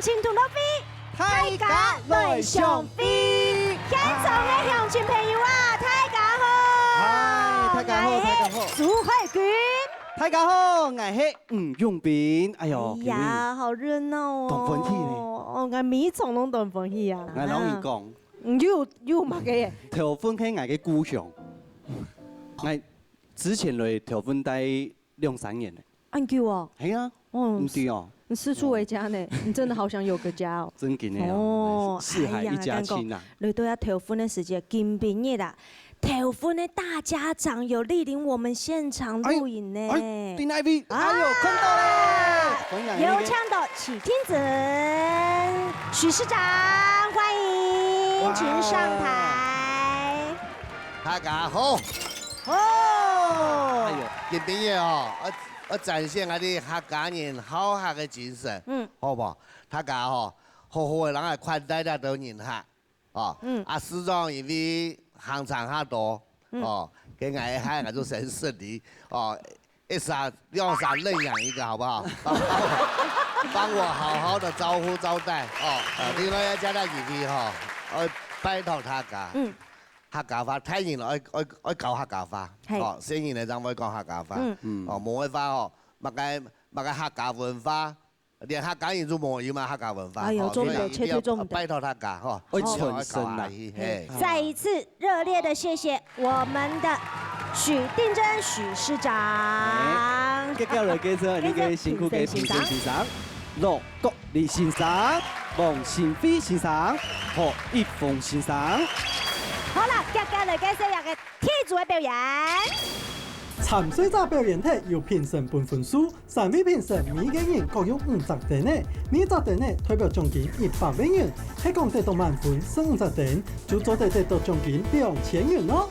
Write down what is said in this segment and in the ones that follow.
青土路飞，大家来上飞。现场的乡亲朋友啊，大家好！嗨，大家好，大家好。苏海军，大家好，我是用斌。哎呦，哎呀，好热闹哦！动风气呢？哦，我每场拢动风气啊！我老实讲，有乜嘅？头粉係我嘅故乡，我之前嚟头粉待2-3年咧。安叫哦，係啊，哦唔對哦，你四處為家呢？你真的好想有個家哦！真嘅呢哦，四海一家親啊！嚟到要頭婚的時節，金平日啦，頭婚的大家長有莅臨我們現場錄影呢。丁愛薇，哎呦，看到咧！有請到啟天子許市長，歡迎，請上台。大家好，哦，金平日哦，我展現我哋客家人好客嘅精神，好唔好？大家吼，好好的人嚟款待得到人客，哦，市長因為行程較多，哦，給我一下我就先順利，哦，2-3認養一個好不好？幫我好好的招呼招待，哦，另外要加上義弟吼，我拜託大家。客家話聽完我教客家話，哦，聲完嚟就我講客家話，哦，冇嘅話哦，乜嘅客家文化，連客家人都冇要嘛客家文化，哎呦，重點，切重點，拜託大家，嗬，會傳承啊！再一次熱烈的謝謝我們的許定真許市長。接下來繼續你嘅辛苦嘅評審先生，羅國立先生、王新飛先生、何一峰先生。好啦，接下來繼續有個天主嘅表演。參賽者表演體由評審判分數，3位評審每個人各有5隻點呢，每隻點呢代表獎金100萬元，係講得到滿分15隻點，就做得到獎金2000元咯。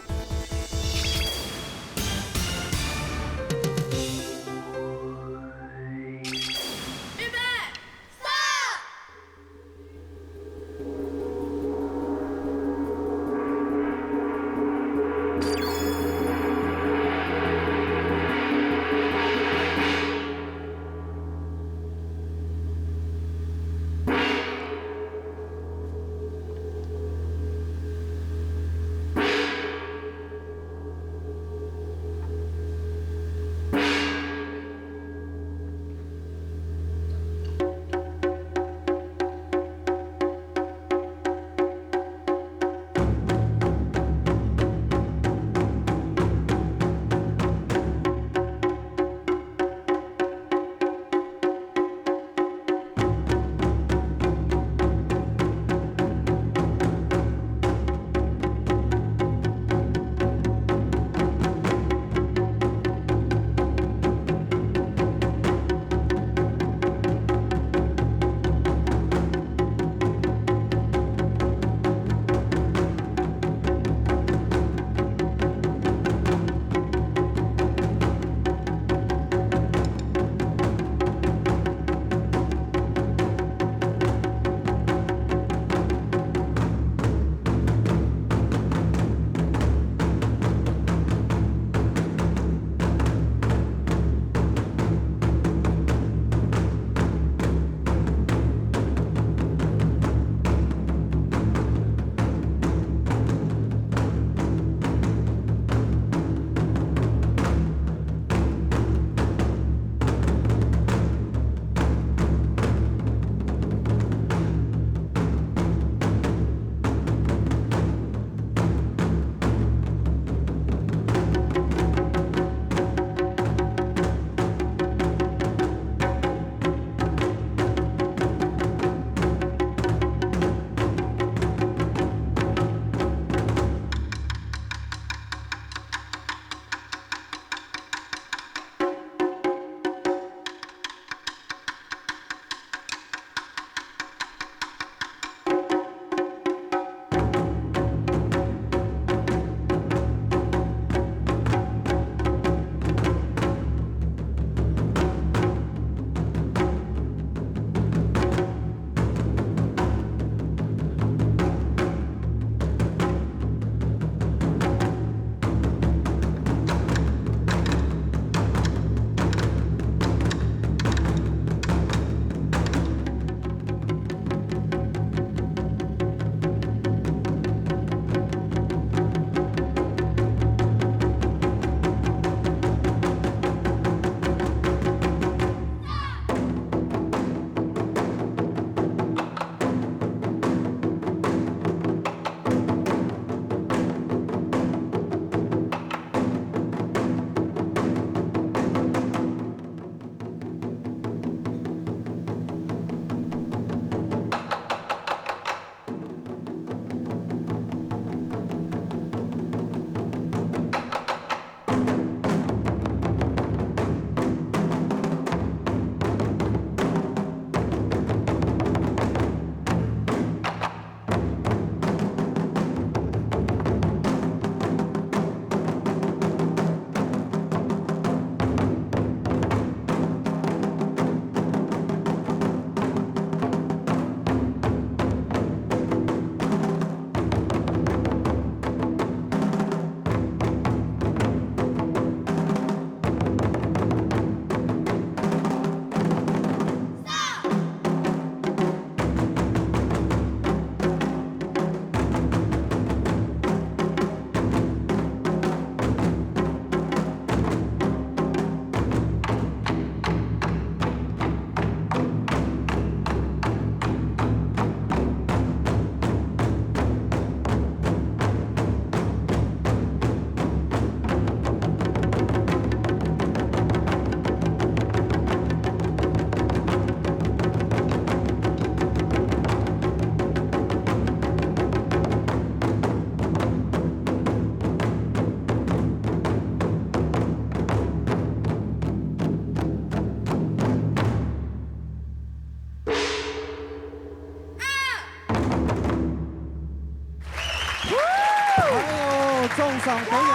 黄可阳，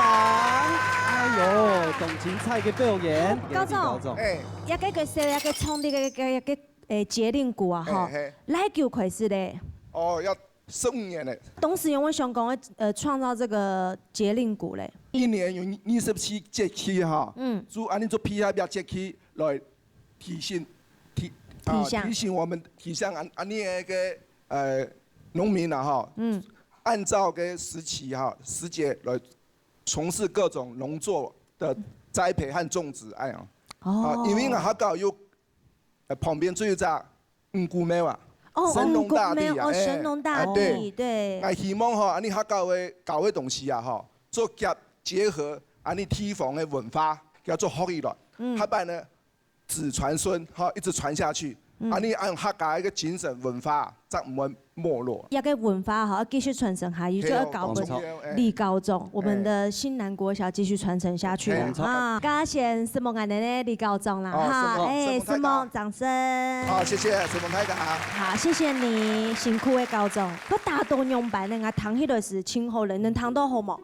哎呦，动精彩嘅表演，高总，一個時候一個創啲嘅節令鼓啊，哈，來叫開始咧。哦，要15年嘞。董事長，我想講創造這個節令鼓咧。一年有27節氣哈，就按你做批下邊節氣來提醒我們提倡按你個農民啊哈，按照個時期哈時節來從事各種農作的栽培和種植，哎呀，因為我搞有旁邊就有隻古苗啊。神農大帝啊！神農大帝，對。我希望哈，你搞嘅東西啊，哈，做結合你地方嘅文化，叫做學起來。下擺呢，子傳孫，哈，一直傳下去。你按客家一個精神文化，則唔會沒落。一個文化哈，繼續傳承下去，就要搞立高中，我們的新南國小繼續傳承下去了啊！感謝師母俺的立高中啦，哈，師母掌聲。好，謝謝師母太太。好，謝謝你辛苦的高中。不打到用白呢，我彈起來是清好人，能彈到好冇？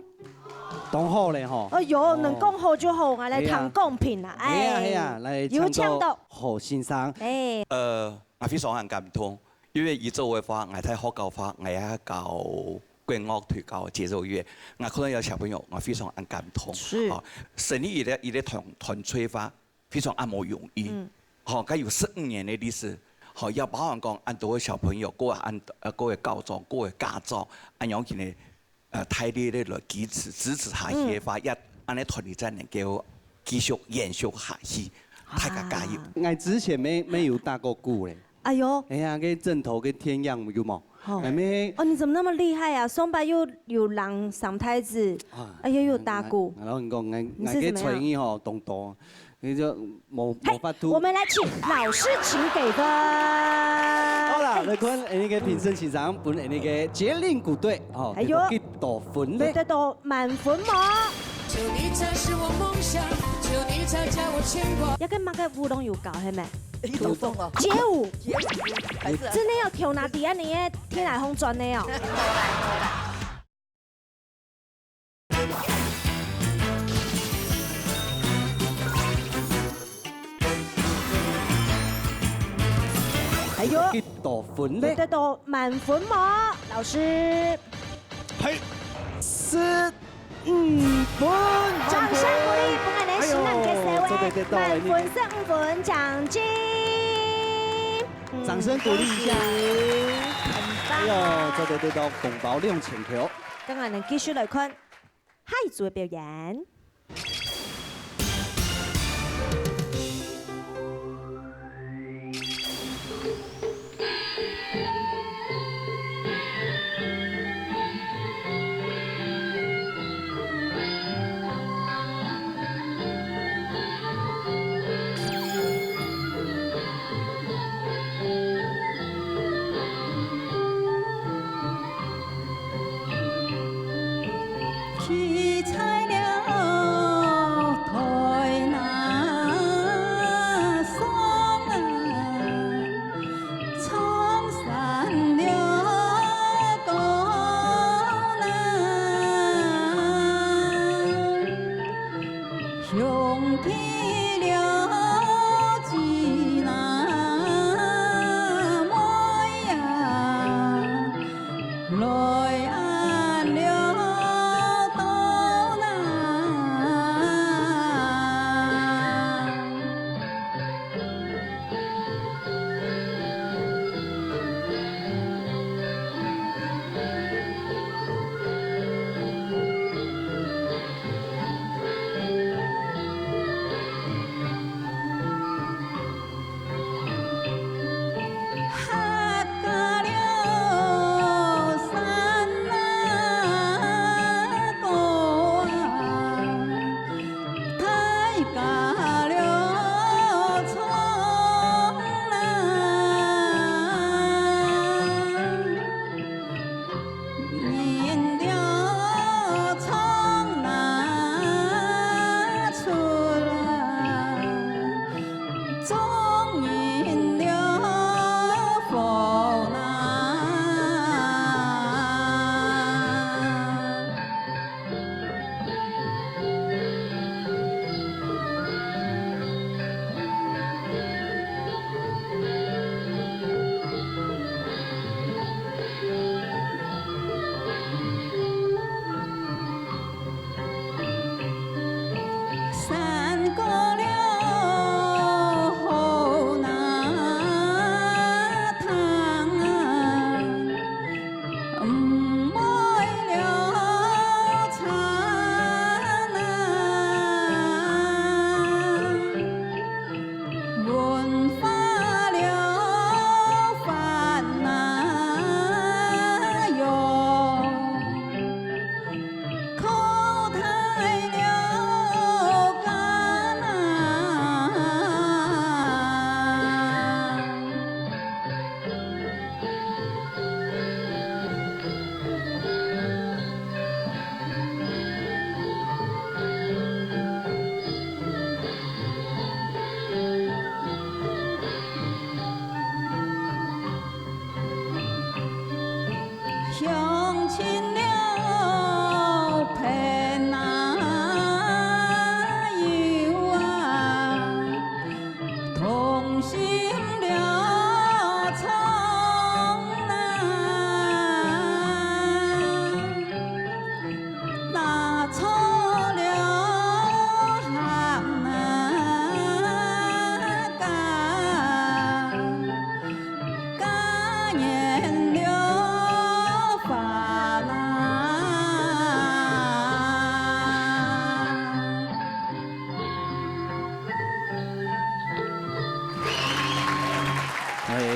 當好咧吼。哎呦，能講好就好，我來彈公平啦，哎呀，來唱到好欣賞。我非常很感動，因為以做嘅話，我睇學教法，我也教國樂團、教節奏樂，我可能有小朋友，我非常很感動。是。成立一個團催法，非常按摩容易。好，佢有15年的歷史。好，要包含講按多個小朋友，各個高中、各個家長，按樣佢哋睇啲咧來支持下嘅話，一按啲團隊真能夠繼續延續下去，大家加油。我之前沒有打過鼓咧。哎呦！哎呀，個陣頭跟天樣有冇？哦，你怎麼那麼厲害啊？松柏有人上台子，哎呀，有打鼓。然後你講，我個吹音吼動動，你就冇法度。我們來請老師請給分。好啦，來看你個評審欣賞本你個節令鼓隊，哦，哎呦，幾多分咧？得到滿分嗎？就你才是我夢想，就你才叫我牽掛。一個乜嘅舞動有搞係咪？舞動啊！街舞，真的要跳哪啲啊？你嘅天來紅轉的哦。哎呦，幾多分咧？得到滿分嗎？老師？係15分。掌聲鼓勵，不愛你新人嘅社會，滿分15分獎金。掌聲鼓勵一下。哎呦，得到紅包2000條。咁我哋繼續來看下一組嘅表演。去采了台那桑啊，冲散了高南，雄起了济南模样，来按了。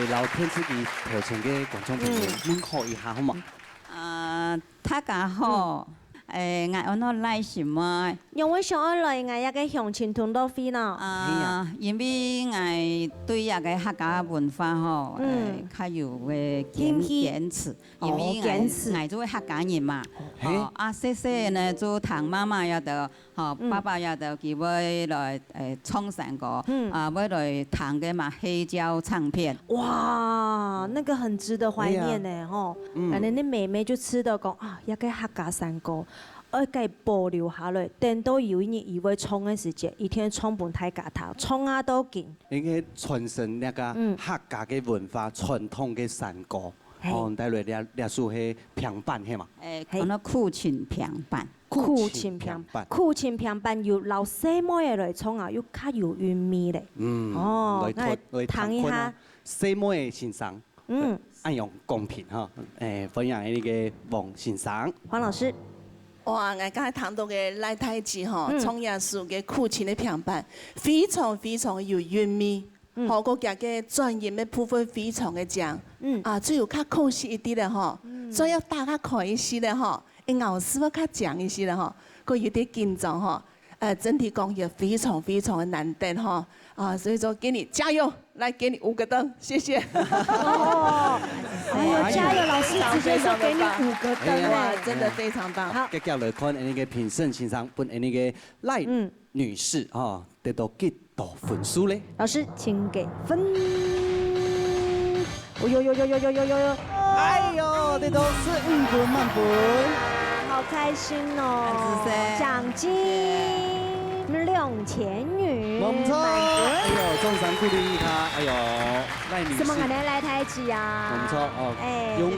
老天自己头前嘅观众朋友问候一下好嘛？大家好。我我来什么？因为想要来我一个乡亲团到飞呢。因为我对一个客家文化吼，较有个坚持，因为我做客家人嘛，细细呢做唐妈妈要得，爸爸要得，佢要来唱山歌，要来弹嘅嘛黑胶唱片。哇，那个很值得怀念呢，吼。反正你妹妹就吃到讲啊，一个客家山歌。给保留下来，等到有一日伊会创的时节，一天创本大家头，创啊都紧。应该传承那个客家嘅文化，传统嘅山歌，带来历首係平板係嘛？講到苦情平板，苦情平板，苦情平板由老細妹嚟創啊，又較有韻味咧。來談一下細妹嘅先生，按用公平哈，分享呢個王先生，黃老師。哇！我剛才談到嘅賴太子吼，創耶穌嘅苦情嘅平板，非常非常有韻味，好個家嘅專業嘅部分非常嘅強，最後較可惜一啲咧吼，所以要大家看一些咧吼，咬字要較強一些咧吼，佢有啲緊張吼，整體講也非常非常嘅難得吼，所以說給你加油，來給你5個燈，謝謝。哎呦，加油！老師直接說給你5個燈哇，真的非常棒。好，接下來看呢個評審先生本呢個賴女士得到幾多分數咧？老師請給分。哦呦！哎呦，得到15分滿分，好開心哦！獎金2000元，冇錯。哎呦，掌聲鼓勵他，哎呦，賴女士。什麼人來太子啊？冇錯哦，用呢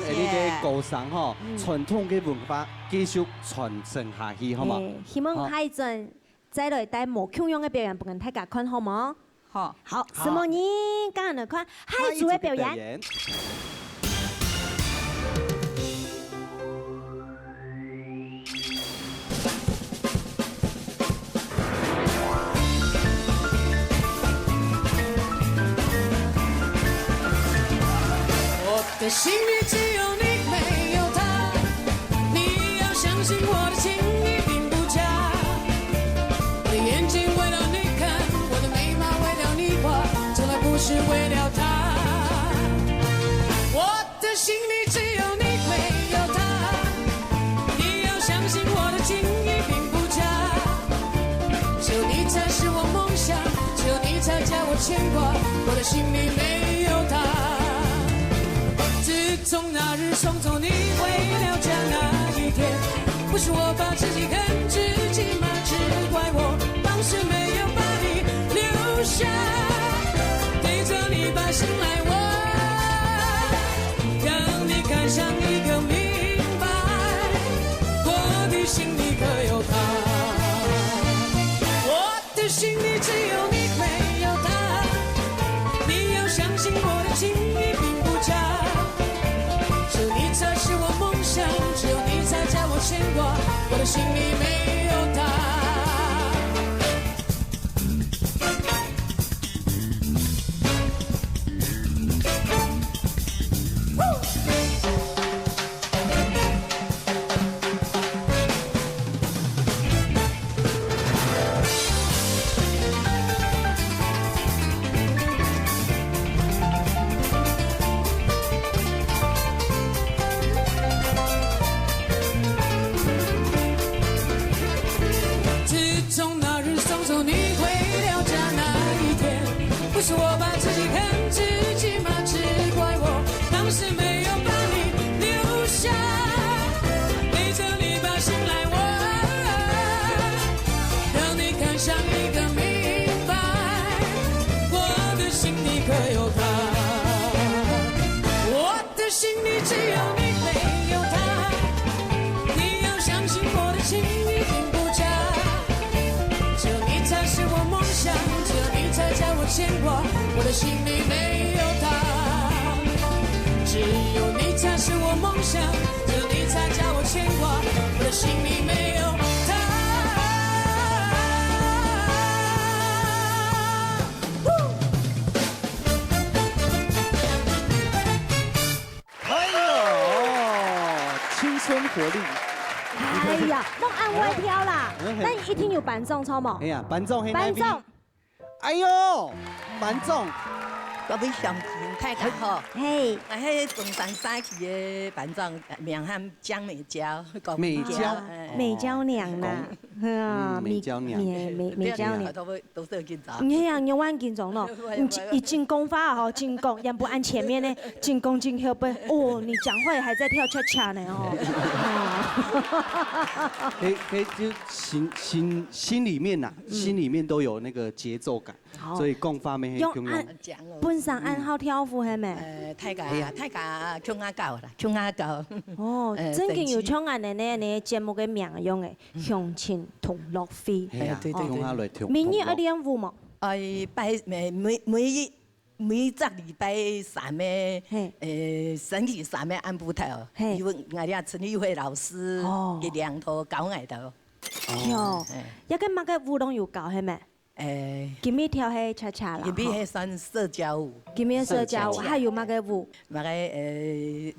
個歌聲嗬，傳統嘅文化繼續傳承下去，好嘛？希望下一陣再來帶無腔樣嘅表演，俾人大家看好冇？好。好，什麼人今日來看下一組嘅表演？我的心里只有你，没有他。你要相信我的情意并不假。我的眼睛为了你看，我的眉毛为了你画，从来不是为了他。我的心里只有你，没有他。你要相信我的情意并不假。只有你才是我梦想，只有你才叫我牵挂。我的心里没有他。从那日送走你回了家那一天，不是我把自己恨自己吗？只怪我当时没有把你留下，对着你把心来挖，让你看上一个明白，我的心里可有他？我的心里只有你，没有他。你要相信我的情意并不假。才是我梦想，只有你才叫我牵挂，我的心里没有他。不是我把自己恨自己吗？只怪我当时没有把你留下，背着你把心来挖，让你看上一个明白，我的心里可有他？我的心里只有你，没有他。你要相信我的情意并不假，只有你才是我梦想，只有你才叫我牵挂，我的心里没有他。只有你才是我梦想，只有你才叫我牵挂，我的心里没有他。但一定有伴奏，错冇？哎呀，伴奏，伴奏，哎呦，伴奏。我要相信太太好。嘿，啊，迄中山三期的班长名喊江美娇，美娇，美娇娘呐，美娇娘，美娇娘，都是紧张。你样有waan紧张咯，你进攻法吼，进攻，也不按前面呢，进攻进后背，哦，你讲话还在跳恰恰呢哦。可以就心里面呐，心里面都有那个节奏感，所以讲法没用按本上按好跳舞系咪？太家呀，太家唱啊教啦，唱啊教。哦，真嘅有唱安呢节目嘅名用嘅向前同乐飞。係啊，對，用下來跳。明日要練舞冇？每週禮拜三嘅星期三嘅按舞台哦，因為我哋陳玉慧老師嘅兩套教我哋。喲，一個乜嘅舞動有教係咪？今日跳係恰恰啦。今日係算社交舞。今日社交舞，還有乜嘅舞？乜嘅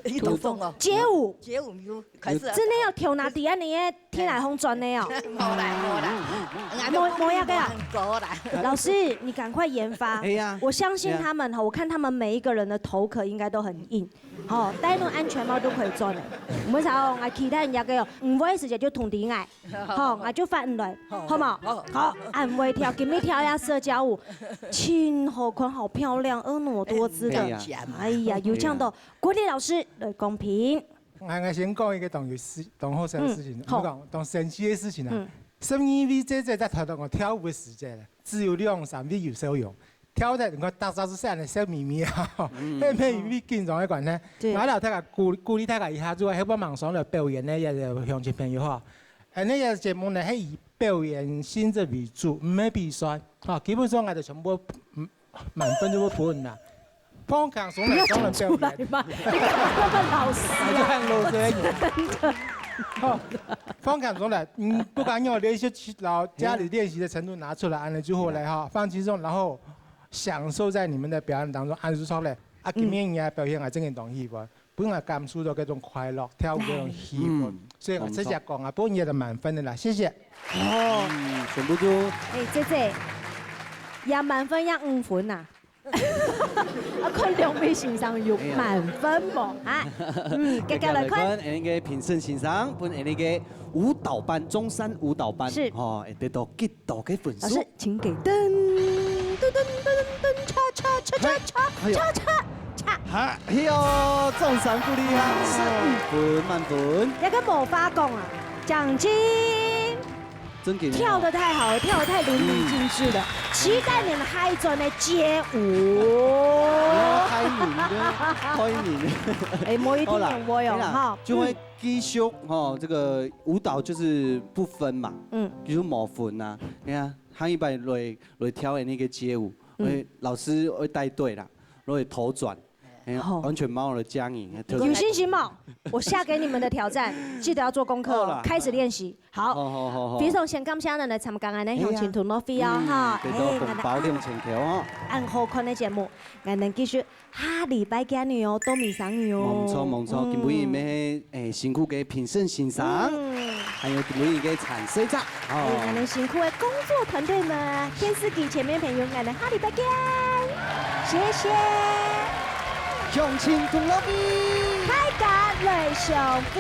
一頭風哦。街舞。街舞有開始。真的要跳那啲啊？你嘅天來紅轉的哦。冇啦。冇呀，老師，你趕快研發。哎呀，我相信他們哈，我看他們每一個人的頭殼應該都很硬。好，戴那安全帽都可以做的。唔會啥哦，我其他人家嘅哦，唔會時間就同啲嗌，好，我就發唔來，好冇？好，俺會跳，今日跳下社交舞，前後款好漂亮，婀娜多姿的。哎呀，有這樣的國立老師來公平。我先講一個同學生嘅事情，唔講同神奇嘅事情啊。12位姐姐在睇到我跳舞嘅時間咧，只有2-3位有收用。跳得我打雜是細嘅小咪咪啊，迄咩咪緊張嘅關呢？我老太太鼓勵大家一下，如果喺我網上嚟表演呢，也就向前朋友哈。呢個節目呢係以表演性質為主，唔係比賽。啊，基本上我哋全部滿分都會判啦。方強上嚟講嚟表演，老師，方強上嚟，不管用練習老家裡練習的程度拿出來，安尼就好嚟哈，放輕鬆，然後。享受在你們的表演當中，按住出嚟，今日嘅表現係真係當氣氛，本來感受到嗰種快樂，跳舞嗰種氣氛，所以我直接講啊，本嘢就滿分的啦，謝謝。哦，全部都。姐姐，也滿分也5分呐。啊，看兩位先生有滿分冇啊？接下來看，那個評審先生，本那個舞蹈班，中山舞蹈班，是哦，得到幾多嘅分數？老師請給燈。哈，哎呦，中山鼓勵哈，15分滿分。一個冇發功啊，獎金。真給跳得太好了，跳得太淋漓盡致了，期待你們下一轉的街舞。開明。哎，冇一定有我喲，哈。就會繼續哦，這個舞蹈就是不分嘛，比如冇分呐，你看。他一般來跳的那個街舞，老師會帶隊啦，會頭轉，完全冇了僵硬。有信心嗎？我下給你們的挑戰，記得要做功課，開始練習。好，非常先感謝咱來參加我哋向前同樂飛啊哈！俾到紅包2,000條哦。按好看的節目，我哋繼續下禮拜見你哦，都未上你哦。冇錯，今晡日咩辛苦嘅評審先生，還有今晡日嘅產社長，我哋辛苦嘅工作團隊們，電視機前面朋友，我哋下禮拜見，謝謝。向前同樂飛，大家來相飛。